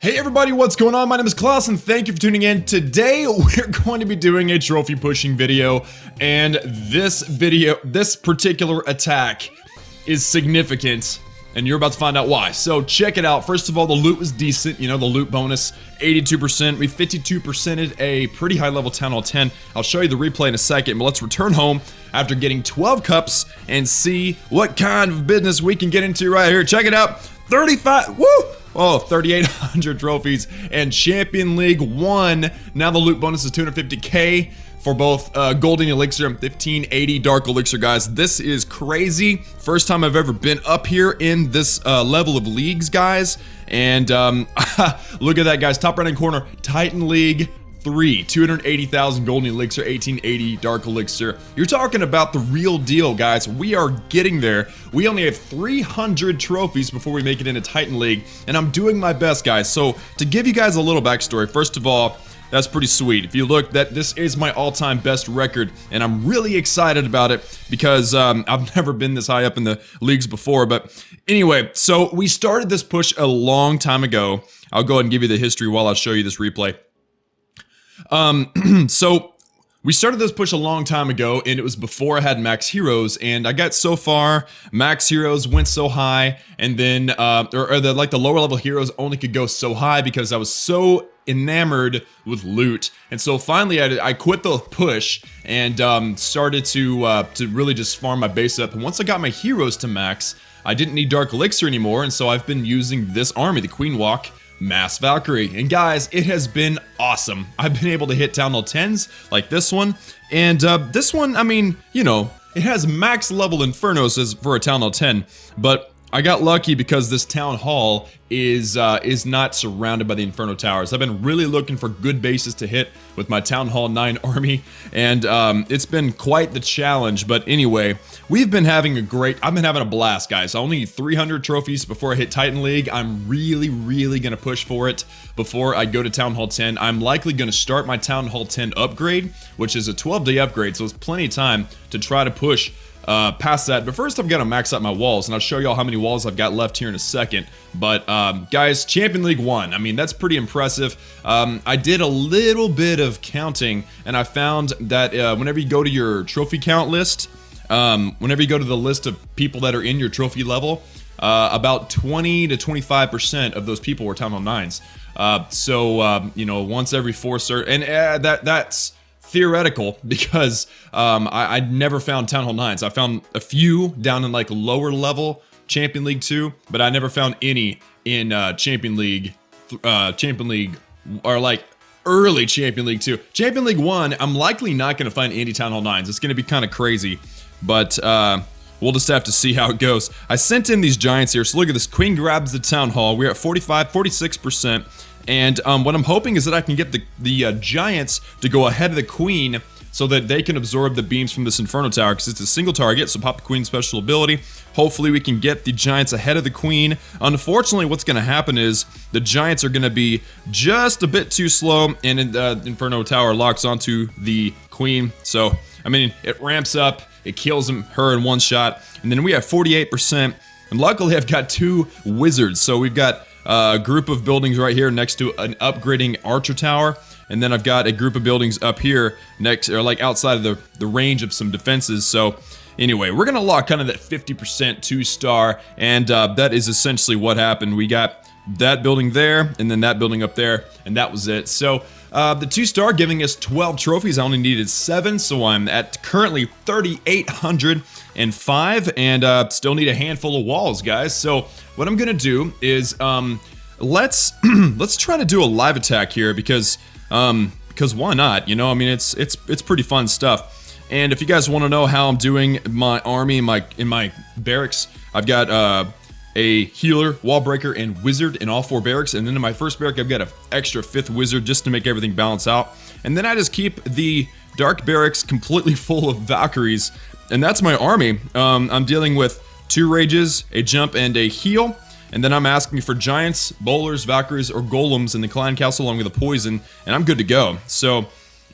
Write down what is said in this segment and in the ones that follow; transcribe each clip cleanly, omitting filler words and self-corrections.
Hey everybody, what's going on? My name is Klaus and thank you for tuning in. Today we're going to be doing a trophy pushing video, and this particular attack is significant and you're about to find out why. So check it out. First of all, the loot was decent, you know, the loot bonus 82%. We 52%ed a pretty high level Town Hall 10. I'll show you the replay in a second, but let's return home after getting 12 cups and see what kind of business we can get into right here. Check it out. 35, woo! Oh, 3,800 trophies and Champion League 1. Now the loot bonus is 250k for both Golden Elixir and 1580 Dark Elixir, guys. This is crazy. First time I've ever been up here in this level of leagues, guys. And look at that, guys. Top right hand corner, Titan League 3, 280,000 Golden Elixir, 1880 Dark Elixir. You're talking about the real deal, guys. We are getting there. We only have 300 trophies before we make it into Titan League, and I'm doing my best, guys. So to give you guys a little backstory, first of all, that's pretty sweet. If you look, this is my all-time best record, and I'm really excited about it because I've never been this high up in the leagues before. But anyway, so we started this push a long time ago. I'll go ahead and give you the history while I show you this replay. So we started this push a long time ago, and it was before I had max heroes, and I got so far, max heroes went so high, and then, the lower level heroes only could go so high because I was so enamored with loot. And so finally I quit the push and, started to really just farm my base up. And once I got my heroes to max, I didn't need Dark Elixir anymore, and so I've been using this army, the Queen Walk Mass Valkyrie. And guys, it has been awesome. I've been able to hit Town Hall 10s like this one, and this one, I mean, you know, it has max level Infernos as for a Town Hall 10, but I got lucky because this Town Hall is not surrounded by the Inferno Towers. I've been really looking for good bases to hit with my Town Hall 9 army, and it's been quite the challenge. But anyway, I've been having a blast, guys. I only need 300 trophies before I hit Titan League. I'm really gonna push for it before I go to Town Hall 10. I'm likely gonna start my Town Hall 10 upgrade, which is a 12-day upgrade, so it's plenty of time to try to push past that. But first I've got to max out my walls, and I'll show y'all how many walls I've got left here in a second. But guys, Champion League 1, I mean, that's pretty impressive. I did a little bit of counting, and I found that whenever you go to your trophy count list, whenever you go to the list of people that are in your trophy level, about 20 to 25% of those people were Town Hall 9s. You know, once every 4 and that's theoretical because I never found Town Hall 9s. I found a few down in like lower level Champion League 2, but I never found any in Champion League or like early Champion League 2. Champion League 1, I'm likely not going to find any Town Hall 9s. It's going to be kind of crazy, but we'll just have to see how it goes. I sent in these giants here, so look at this. Queen grabs the Town Hall. We're at 46%. And what I'm hoping is that I can get the giants to go ahead of the queen so that they can absorb the beams from this Inferno Tower, because it's a single target, so pop the queen's special ability. Hopefully we can get the giants ahead of the queen. Unfortunately, what's going to happen is the giants are going to be just a bit too slow, and the Inferno Tower locks onto the queen. So, I mean, it ramps up, it kills her in one shot, and then we have 48%. And luckily I've got 2 wizards, so we've got a group of buildings right here next to an upgrading archer tower, and then I've got a group of buildings up here next, or like outside of the range of some defenses. So anyway, we're gonna lock kind of that 50% 2-star, and that is essentially what happened. We got that building there, and then that building up there, and that was it. So the 2-star giving us 12 trophies. I only needed 7, so I'm at currently 3,805, and still need a handful of walls, guys. So what I'm gonna do is let's try to do a live attack here because why not? You know, I mean, it's pretty fun stuff. And if you guys want to know how I'm doing my army in my barracks, I've got a healer, wall breaker, and wizard in all 4 barracks, and then in my first barrack I've got an extra 5th wizard just to make everything balance out. And then I just keep the dark barracks completely full of Valkyries, and that's my army. I'm dealing with 2 rages, a jump, and a heal, and then I'm asking for giants, bowlers, Valkyries, or golems in the clan castle along with a poison, and I'm good to go. So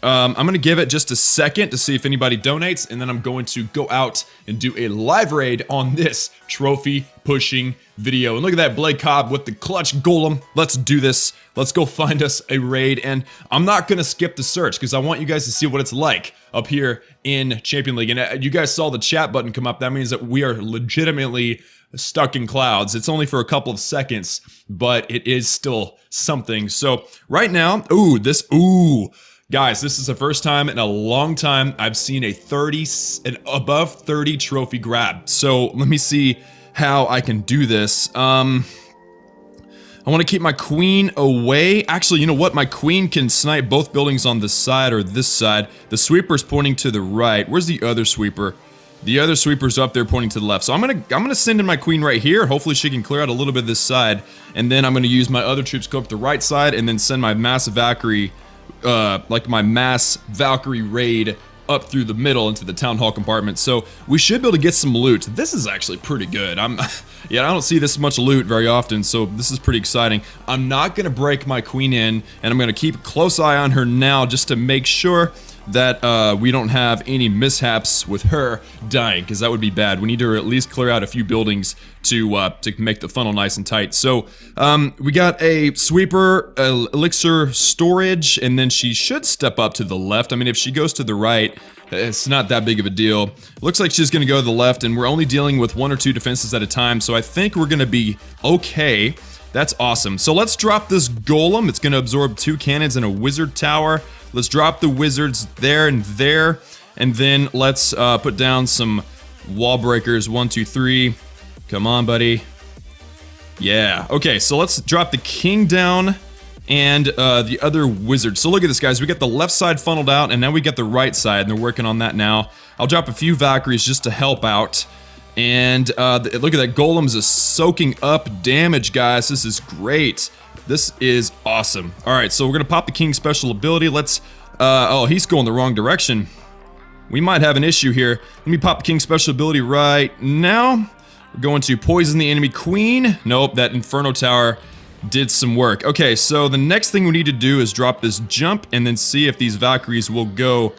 I'm going to give it just a second to see if anybody donates, and then I'm going to go out and do a live raid on this trophy pushing video. And look at that Blade Cobb with the clutch golem. Let's do this. Let's go find us a raid, and I'm not going to skip the search because I want you guys to see what it's like up here in Champion League. And you guys saw the chat button come up. That means that we are legitimately stuck in clouds. It's only for a couple of seconds, but it is still something. So right now, guys, this is the first time in a long time I've seen an above 30 trophy grab. So let me see how I can do this. I want to keep my queen away. Actually, you know what? My queen can snipe both buildings on this side or this side. The sweeper's pointing to the right. Where's the other sweeper? The other sweeper's up there pointing to the left. So I'm gonna send in my queen right here. Hopefully she can clear out a little bit of this side. And then I'm gonna use my other troops to go up the right side and then send my mass Valkyrie my mass Valkyrie raid up through the middle into the town hall compartment. So we should be able to get some loot. This is actually pretty good. Yeah, I don't see this much loot very often, so this is pretty exciting. I'm not gonna break my queen in, and I'm gonna keep a close eye on her now just to make sure that we don't have any mishaps with her dying, because that would be bad. We need to at least clear out a few buildings to make the funnel nice and tight. So we got a sweeper, elixir storage, and then she should step up to the left. I mean, if she goes to the right, it's not that big of a deal. Looks like she's gonna go to the left, and we're only dealing with 1 or 2 defenses at a time, so I think we're gonna be okay. That's awesome. So let's drop this golem. It's gonna absorb 2 cannons and a wizard tower. Let's drop the wizards there, and then let's put down some wall breakers. 1, 2, 3. Come on, buddy. Yeah. Okay, so let's drop the king down and the other wizard. So look at this, guys. We got the left side funneled out, and now we got the right side, and they're working on that now. I'll drop a few Valkyries just to help out. And look at that, golems is soaking up damage, guys. This is great. This is awesome. All right, so we're gonna pop the king's special ability. Let's, oh, he's going the wrong direction. We might have an issue here. Let me pop the king's special ability right now. We're going to poison the enemy queen. Nope, that inferno tower did some work. Okay, so the next thing we need to do is drop this jump and then see if these Valkyries will go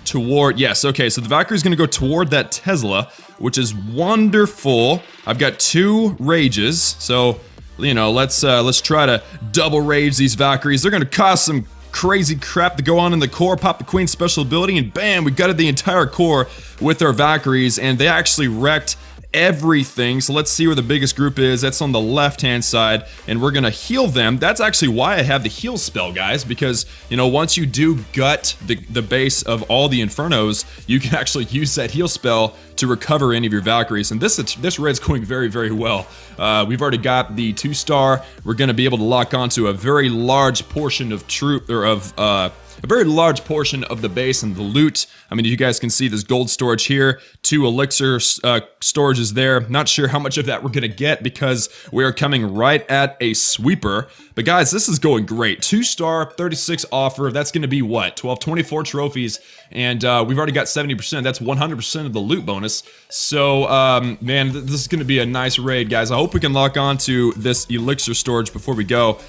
toward, yes, okay, so the Valkyrie's gonna go toward that Tesla, which is wonderful. I've got 2 rages, so, you know, let's try to double rage these Valkyries. They're gonna cause some crazy crap to go on in the core, pop the queen's special ability, and bam, we gutted the entire core with our Valkyries, and they actually wrecked everything. So let's see where the biggest group is. That's on the left hand side, and we're gonna heal them. That's actually why I have the heal spell, guys, because, you know, once you do gut the base of all the infernos, you can actually use that heal spell to recover any of your Valkyries. And this raid's going very, very well. We've already got the 2-star. We're gonna be able to lock onto a very large portion of a very large portion of the base and the loot. I mean, you guys can see this gold storage here, 2 elixir storages there. Not sure how much of that we're gonna get because we are coming right at a sweeper. But guys, this is going great. 2-star, 36 offer. That's gonna be what? 24 trophies. And we've already got 70%. That's 100% of the loot bonus. So, man, this is gonna be a nice raid, guys. I hope we can lock on to this elixir storage before we go.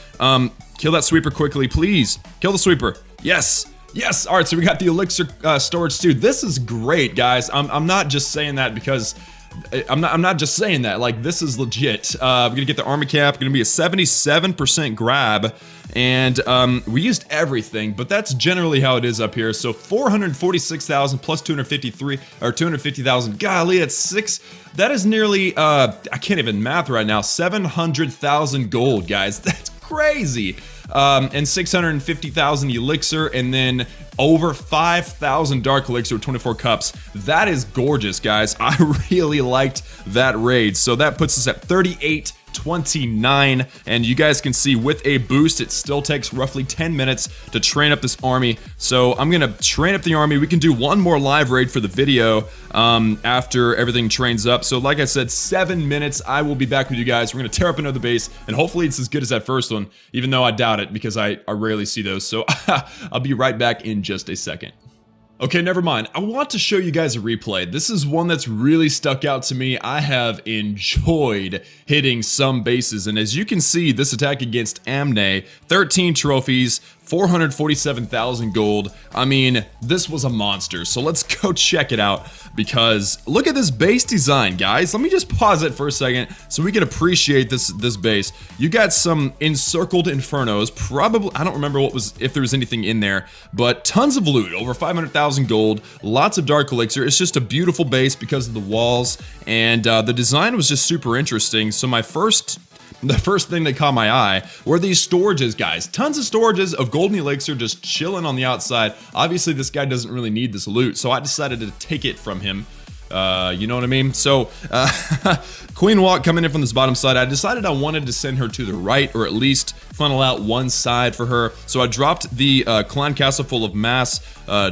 Kill that sweeper quickly, please. Kill the sweeper. Yes. Yes. All right. So we got the elixir storage too. This is great, guys. I'm not just saying that because I'm not just saying that. Like, this is legit. We're gonna get the army cap. Gonna be a 77% grab, and we used everything, but that's generally how it is up here. So 446,000 plus 253 or 250,000. Golly, that's 6. That is nearly I can't even math right now. 700,000 gold, guys. That's crazy. And 650,000 elixir, and then over 5,000 dark elixir with 24 cups. That is gorgeous, guys. I really liked that raid. So that puts us at 3829, and you guys can see with a boost, it still takes roughly 10 minutes to train up this army. So I'm gonna train up the army. We can do one more live raid for the video after everything trains up. So like I said, 7 minutes, I will be back with you guys. We're gonna tear up another base, and hopefully it's as good as that first one, even though I doubt it because I rarely see those. So I'll be right back in just a second. Okay, never mind. I want to show you guys a replay. This is one that's really stuck out to me. I have enjoyed hitting some bases, and as you can see, this attack against Amne, 13 trophies, 447,000 gold. I mean, this was a monster. So let's go check it out, because look at this base design, guys. Let me just pause it for a second so we can appreciate this base. You got some encircled infernos. Probably, I don't remember if there was anything in there, but tons of loot, over 500,000 gold, lots of dark elixir. It's just a beautiful base because of the walls, and the design was just super interesting. So the first thing that caught my eye were these storages, guys. Tons of storages of golden elixir just chilling on the outside. Obviously, this guy doesn't really need this loot, so I decided to take it from him. You know what I mean? So, Queen Walk coming in from this bottom side, I decided I wanted to send her to the right, or at least funnel out one side for her. So I dropped the clan castle full of mass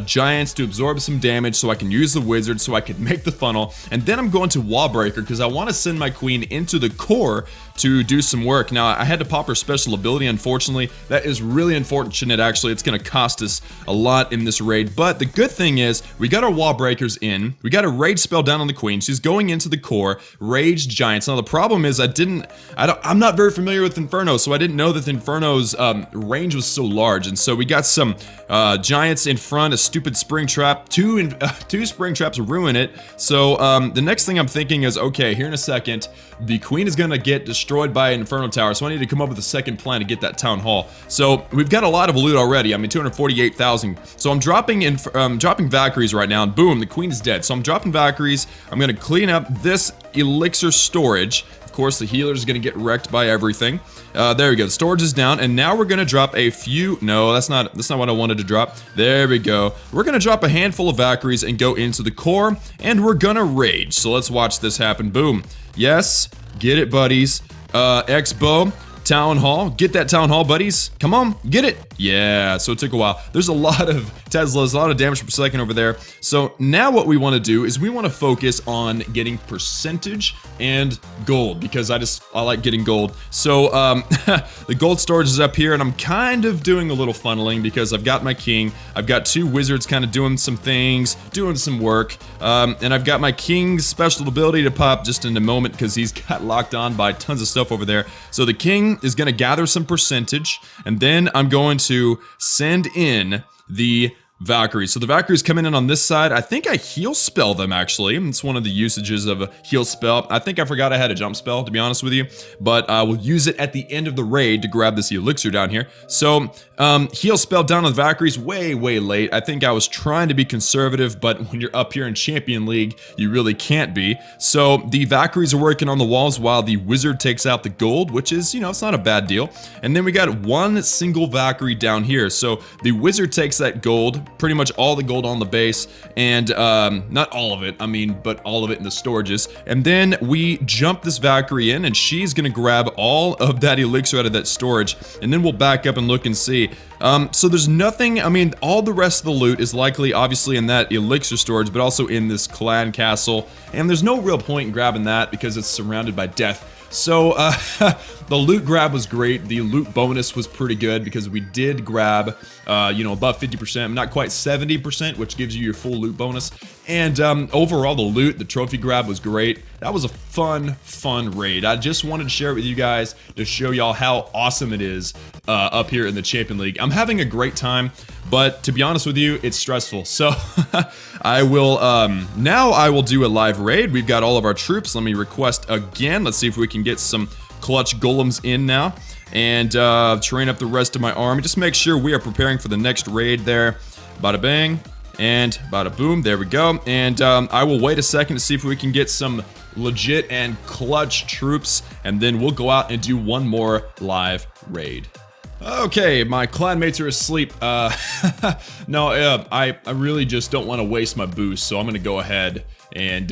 giants to absorb some damage so I can use the wizard so I could make the funnel. And then I'm going to wall breaker because I want to send my queen into the core to do some work. Now, I had to pop her special ability, unfortunately. That is really unfortunate, actually. It's going to cost us a lot in this raid. But the good thing is, we got our wall breakers in. We got a rage spell down on the queen. She's going into the core. Rage giants. Now, the problem is I'm not very familiar with Inferno, so I didn't know that the Inferno's range was so large. And so we got some giants in front, a stupid spring trap. Two spring traps ruin it. So the next thing I'm thinking is, okay, here in a second, the queen is going to get destroyed by an Inferno Tower, so I need to come up with a second plan to get that Town Hall. So we've got a lot of loot already. I mean, 248,000. So I'm dropping Valkyries right now, and boom, the queen is dead. So I'm dropping Valkyries. I'm going to clean up this elixir storage. Of course, the healer is going to get wrecked by everything. There we go. The storage is down, and now we're going to drop a few. No, that's not what I wanted to drop. There we go. We're going to drop a handful of Valkyries and go into the core, and we're going to rage. So let's watch this happen. Boom. Yes. Get it, buddies. Expo. Town Hall. Get that Town Hall, buddies. Come on, get it. Yeah, so it took a while. There's a lot of Teslas, a lot of damage per second over there. So now what we want to do is we want to focus on getting percentage and gold, because I like getting gold. So the gold storage is up here, and I'm kind of doing a little funneling because I've got my king. I've got two wizards kind of doing some things, doing some work. And I've got my king's special ability to pop just in a moment because he's got locked on by tons of stuff over there. So the king is going to gather some percentage, and then I'm going to send in the Valkyries. So the Valkyries coming in on this side. I think I heal spell them, actually. It's one of the usages of a heal spell. I think I forgot I had a jump spell, to be honest with you, but I will use it at the end of the raid to grab this elixir down here. So heal spell down on the Valkyries way late. I think I was trying to be conservative, but when you're up here in Champion League, you really can't be. So the Valkyries are working on the walls while the wizard takes out the gold, which is, you know, it's not a bad deal. And then we got one single Valkyrie down here. So the wizard takes that gold, pretty much all the gold on the base, and not all of it, I mean, but all of it in the storages. And then we jump this Valkyrie in, and she's gonna grab all of that elixir out of that storage, and then we'll back up and look and see. So there's nothing, I mean, all the rest of the loot is likely obviously in that elixir storage, but also in this clan castle, and there's no real point in grabbing that because it's surrounded by death. So, the loot grab was great. The loot bonus was pretty good because we did grab, you know, above 50%, not quite 70%, which gives you your full loot bonus. And overall, the loot, the trophy grab was great. That was a fun raid. I just wanted to share it with you guys to show y'all how awesome it is up here in the Champion League. I'm having a great time, but to be honest with you, it's stressful. So I will, now I will do a live raid. We've got all of our troops. Let me request again. Let's see if we can get some clutch golems in now and train up the rest of my army. Just make sure we are preparing for the next raid there. Bada bang and bada boom. There we go. And I will wait a second to see if we can get some legit and clutch troops, and then we'll go out and do one more live raid. Okay, my clanmates are asleep. No, I really just don't want to waste my boost, so I'm gonna go ahead and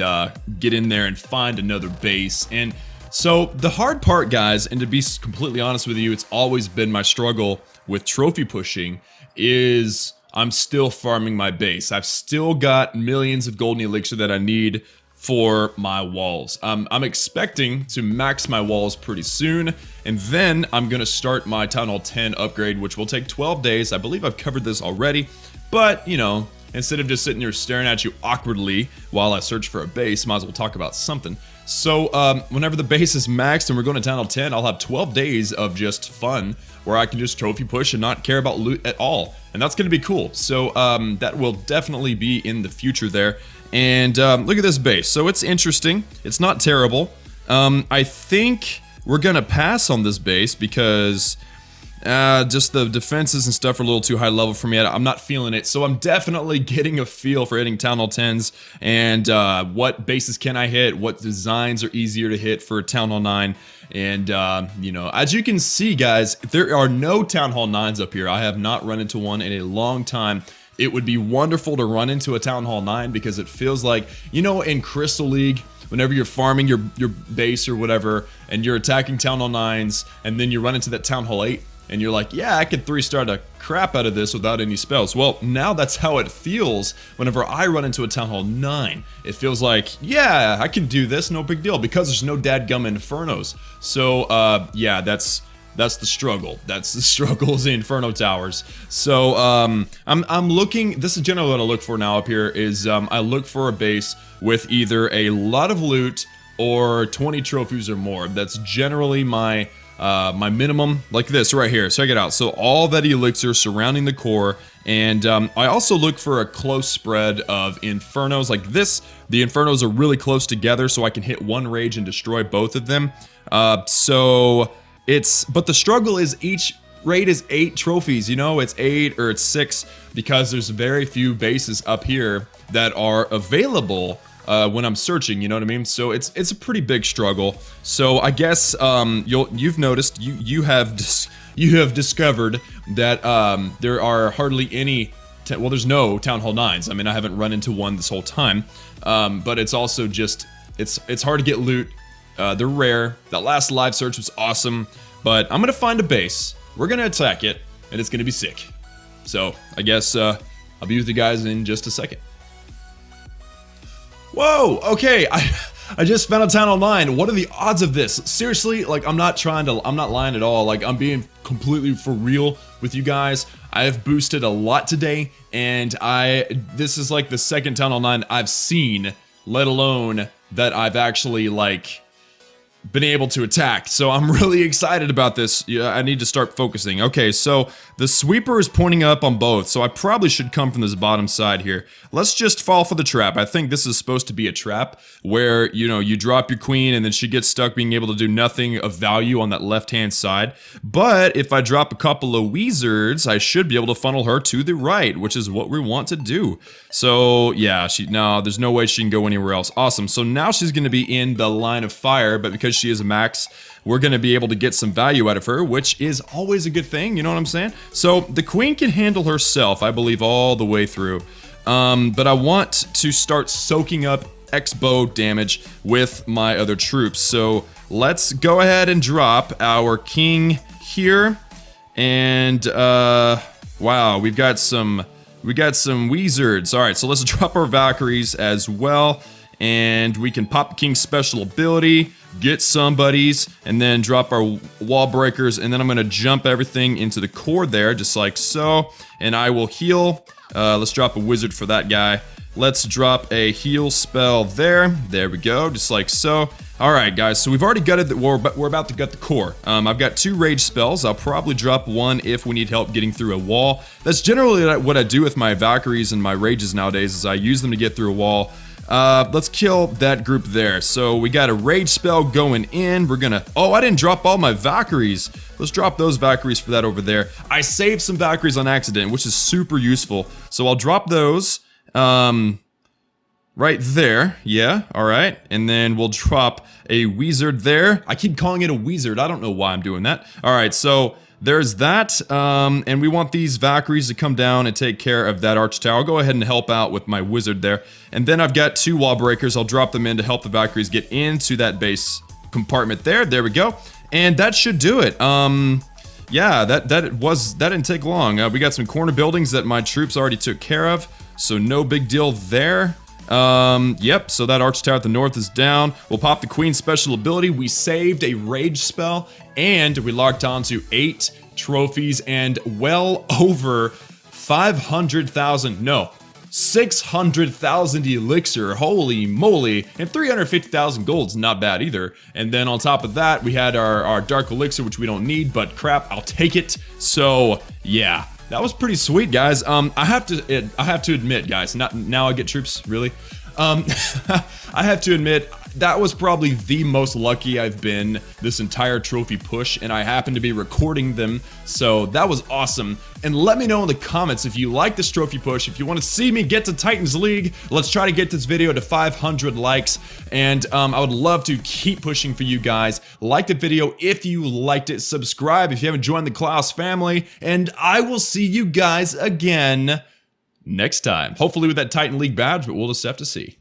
get in there and find another base. And so the hard part, guys, and to be completely honest with you, it's always been my struggle with trophy pushing, is I'm still farming my base. I've still got millions of golden elixir that I need for my walls. I'm expecting to max my walls pretty soon, and then I'm gonna start my Town Hall 10 upgrade, which will take 12 days. I believe I've covered this already, but you know, instead of just sitting here staring at you awkwardly while I search for a base, might as well talk about something. So whenever the base is maxed and we're going to Town Hall 10, I'll have 12 days of just fun where I can just trophy push and not care about loot at all. And that's going to be cool. So that will definitely be in the future there. And look at this base. So it's interesting. It's not terrible. I think we're going to pass on this base because just the defenses and stuff are a little too high level for me. I'm not feeling it. So I'm definitely getting a feel for hitting Town Hall 10s and what bases can I hit, what designs are easier to hit for Town Hall 9. And, you know, as you can see, guys, there are no Town Hall 9s up here. I have not run into one in a long time. It would be wonderful to run into a Town Hall 9 because it feels like, you know, in Crystal League, whenever you're farming your base or whatever, and you're attacking Town Hall 9s, and then you run into that Town Hall 8, and you're like, yeah, I could 3-star the crap out of this without any spells. Well, now that's how it feels whenever I run into a Town Hall 9. It feels like, yeah, I can do this, no big deal, because there's no dadgum Infernos. So, yeah, that's the struggle. That's the struggles in Inferno Towers. So, I'm looking, this is generally what I look for now up here, is I look for a base with either a lot of loot or 20 trophies or more. That's generally my my minimum, like this right here. Check it out. So all that elixir surrounding the core, and I also look for a close spread of Infernos like this. The Infernos are really close together, so I can hit one rage and destroy both of them. So it's, but the struggle is each raid is 8 trophies, you know, it's 8 or it's 6 because there's very few bases up here that are available when I'm searching, you know what I mean? So it's a pretty big struggle. So I guess you've noticed, you have discovered that there are hardly any, well, there's no Town Hall 9s. I mean, I haven't run into one this whole time, but it's also just it's hard to get loot. They're rare. That last live search was awesome, but I'm gonna find a base. We're gonna attack it, and it's gonna be sick. So I guess I'll be with you guys in just a second. Whoa, okay, I just found a Town Hall 9. What are the odds of this? Seriously, like, I'm not lying at all. Like, I'm being completely for real with you guys. I have boosted a lot today, and this is like the second Town Hall 9 I've seen, let alone that I've actually, like, been able to attack. So I'm really excited about this. Yeah, I need to start focusing. Okay, so the sweeper is pointing up on both, so I probably should come from this bottom side here. Let's just fall for the trap. I think this is supposed to be a trap where, you know, you drop your queen and then she gets stuck being able to do nothing of value on that left-hand side. But if I drop a couple of wizards, I should be able to funnel her to the right, which is what we want to do. So, yeah, no, there's no way she can go anywhere else. Awesome. So now she's going to be in the line of fire, but because she is a max, we're going to be able to get some value out of her, which is always a good thing, you know what I'm saying? So the queen can handle herself, I believe, all the way through. But I want to start soaking up X-bow damage with my other troops. So let's go ahead and drop our king here. And, wow, we got some wizards. All right, so let's drop our Valkyries as well. And we can pop the king's special ability, get some buddies, and then drop our wall breakers, and then I'm gonna jump everything into the core there, just like so, and I will heal. Let's drop a wizard for that guy. Let's drop a heal spell there. There we go, just like so. All right, guys, so we've already gutted the, we're about to gut the core. I've got 2 rage spells. I'll probably drop one if we need help getting through a wall. That's generally what I do with my Valkyries and my rages nowadays, is I use them to get through a wall. Let's kill that group there. So we got a rage spell going in. We're gonna, oh, I didn't drop all my Valkyries. Let's drop those Valkyries for that over there. I saved some Valkyries on accident, which is super useful. So I'll drop those, right there. Yeah, all right. And then we'll drop a wizard there. I keep calling it a wizard. I don't know why I'm doing that. All right, so there's that, and we want these Valkyries to come down and take care of that arch tower. I'll go ahead and help out with my wizard there. And then I've got 2 wall breakers. I'll drop them in to help the Valkyries get into that base compartment there. There we go. And that should do it. Yeah, that didn't take long. We got some corner buildings that my troops already took care of, so no big deal there. Yep, so that arch tower at the north is down. We'll pop the queen's special ability. We saved a rage spell, and we locked on to 8 trophies and well over 500,000, no, 600,000 elixir, holy moly, and 350,000 gold's not bad either. And then on top of that, we had our dark elixir, which we don't need, but crap, I'll take it. So yeah, that was pretty sweet, guys. I have to admit, guys, now I get troops, really. I have to admit, that was probably the most lucky I've been this entire trophy push, and I happen to be recording them, so that was awesome. And let me know in the comments if you like this trophy push, if you want to see me get to Titans League. Let's try to get this video to 500 likes, and I would love to keep pushing for you guys. Like the video if you liked it, subscribe if you haven't joined the Klaus family, and I will see you guys again next time. Hopefully with that Titan League badge, but we'll just have to see.